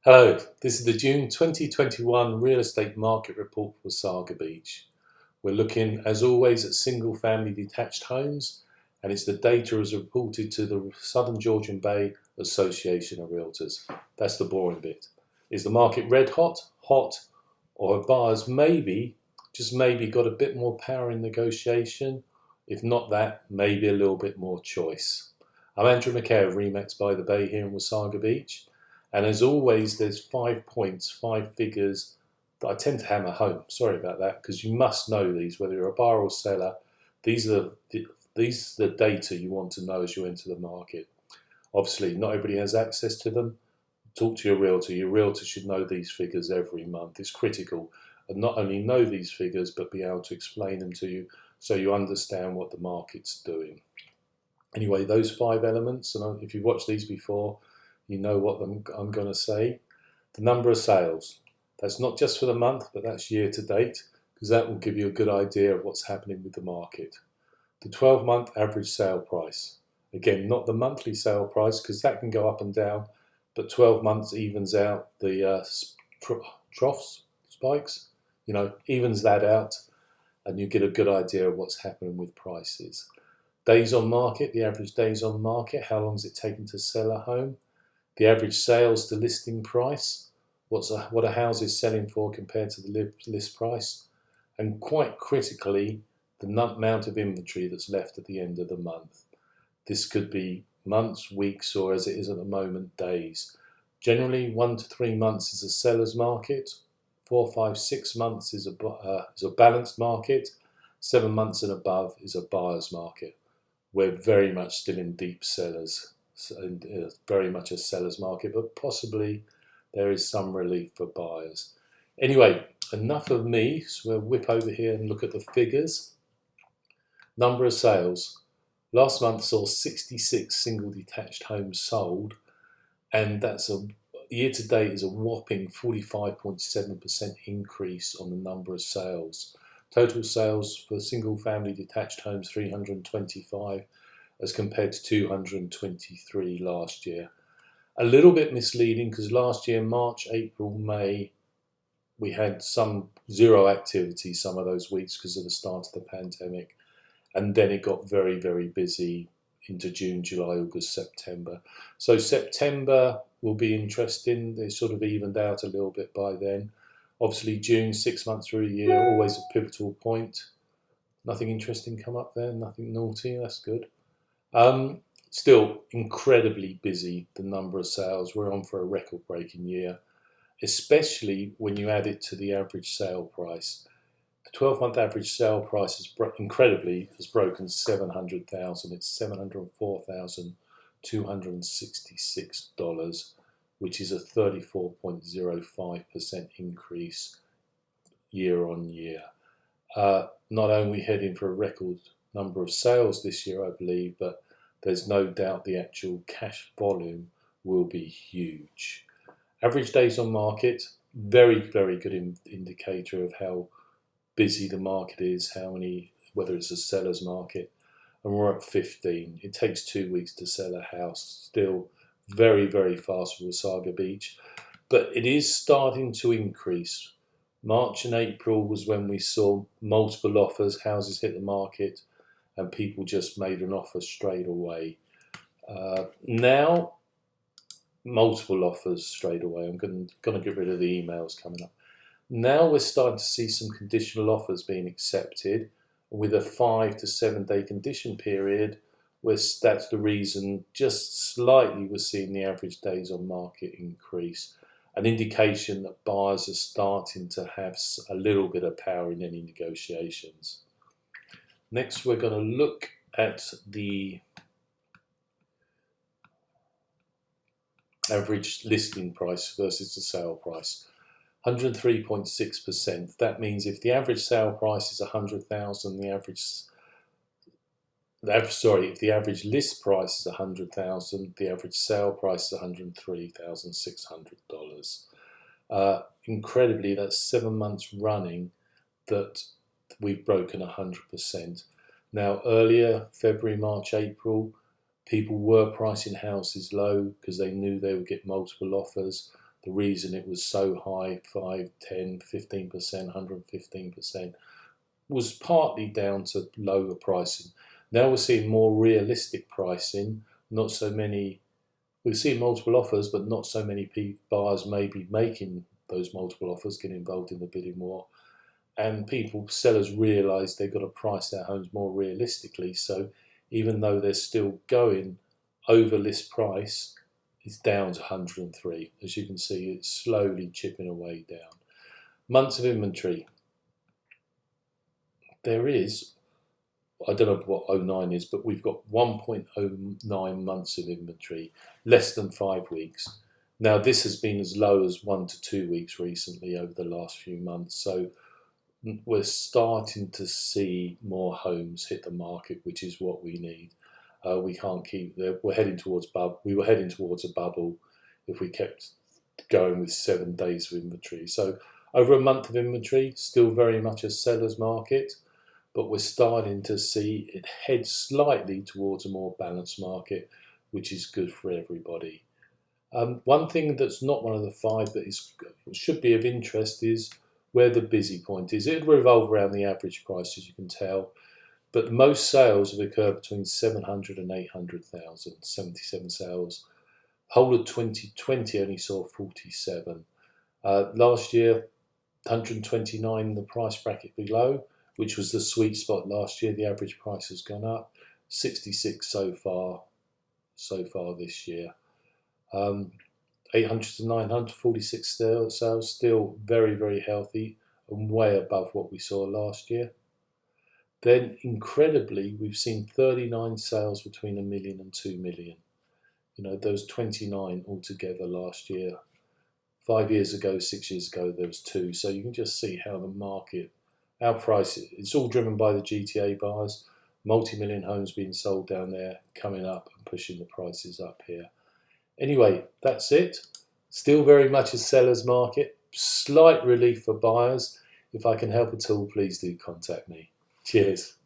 Hello, this is the June 2021 real estate market report for Wasaga Beach. We're looking, as always, at single family detached homes, and it's the data as reported to the Southern Georgian Bay Association of Realtors. That's the boring bit. Is the market red hot, or have buyers maybe, just maybe, got a bit more power in negotiation? If not that, maybe a little bit more choice. I'm Andrew McKay of Remax by the Bay here in Wasaga Beach. And as always, there's 5 points, 5 figures that I tend to hammer home. Sorry about that, because you must know these, whether you're a buyer or seller. These are the data you want to know as you enter the market. Obviously, not everybody has access to them. Talk to your realtor. Your realtor should know these figures every month. It's critical. And not only know these figures, but be able to explain them to you so you understand what the market's doing. Anyway, those 5 elements, and if you've watched these before, you know what I'm going to say. The number of sales. That's not just for the month, but that's year to date, because that will give you a good idea of what's happening with the market. The 12-month average sale price. Again, not the monthly sale price, because that can go up and down, but 12 months evens out the troughs, spikes, evens that out, and you get a good idea of what's happening with prices. Days on market, the average days on market, how long is it taking to sell a home? The average sales to listing price, what are houses selling for compared to the list price, and quite critically, the amount of inventory that's left at the end of the month. This could be months, weeks, or as it is at the moment, days. Generally, 1 to 3 months is a seller's market, 4, 5, 6 months is a balanced market, 7 months and above is a buyer's market. We're very much still in deep sellers. And very much a seller's market, but possibly there is some relief for buyers. Anyway, enough of me, so we'll whip over here and look at the figures. Number of sales. Last month saw 66 single detached homes sold, and that's year to date is a whopping 45.7% increase on the number of sales. Total sales for single family detached homes 325 as compared to 223 last year. A little bit misleading because last year, March, April, May, we had some zero activity some of those weeks because of the start of the pandemic. And then it got very, very busy into June, July, August, September. So September will be interesting. They sort of evened out a little bit by then. Obviously, June, 6 months through a year, always a pivotal point. Nothing interesting come up there, nothing naughty, that's good. Still incredibly busy, the number of sales. We're on for a record-breaking year, especially when you add it to the average sale price. The 12-month average sale price has broken 700,000. It's $704,266, which is a 34.05% increase year on year. Not only heading for a record number of sales this year, I believe, but there's no doubt the actual cash volume will be huge. Average days on market, very, very good indicator of how busy the market is, whether it's a seller's market, and we're at 15. It takes 2 weeks to sell a house. Still very, very fast for Wasaga Beach, but it is starting to increase. March and April was when we saw multiple offers, houses hit the market, and people just made an offer straight away. Now, multiple offers straight away. I'm going to get rid of the emails coming up. Now we're starting to see some conditional offers being accepted with a 5 to 7 day condition period. That's the reason, just slightly, we're seeing the average days on market increase. An indication that buyers are starting to have a little bit of power in any negotiations. Next, we're going to look at the average listing price versus the sale price. 103.6%. That means if the average sale price is 100,000, if the average list price is 100,000, the average sale price is $103,600. Incredibly, that's 7 months running that we've broken 100%. Now, earlier, February, March, April, people were pricing houses low because they knew they would get multiple offers. the reason it was so high, 5, 10, 15%, 115%, was partly down to lower pricing. Now we're seeing more realistic pricing, not so many, we've seen multiple offers, but not so many buyers maybe making those multiple offers, getting involved in the bidding war. And sellers realise they've got to price their homes more realistically. So even though they're still going over list price, it's down to 103. As you can see, it's slowly chipping away down. Months of inventory. There is, I don't know what 09 is, but we've got 1.09 months of inventory, less than 5 weeks. Now this has been as low as 1 to 2 weeks recently over the last few months. So we're starting to see more homes hit the market, which is what we need. We can't keep, we're heading towards we were heading towards a bubble if we kept going with 7 days of inventory. So over a month of inventory, still very much a seller's market, but we're starting to see it head slightly towards a more balanced market, which is good for everybody. One thing that's not one of the 5 that should be of interest is where the busy point is. It revolve around the average price, as you can tell, but most sales have occurred between 700 and 800,000, 77 sales. Whole of 2020 only saw 47. Last year, 129 the price bracket below, which was the sweet spot last year. The average price has gone up. 66 so far this year. 800 to 946 sales, still very, very healthy and way above what we saw last year. Then, incredibly, we've seen 39 sales between $1 million and $2 million. You know, there was 29 altogether last year. 5 years ago, 6 years ago, there was 2. So you can just see how the market, our price, it's all driven by the GTA buyers. Multi-million homes being sold down there, coming up and pushing the prices up here. Anyway, that's it. Still very much a seller's market. Slight relief for buyers. If I can help at all, please do contact me. Cheers.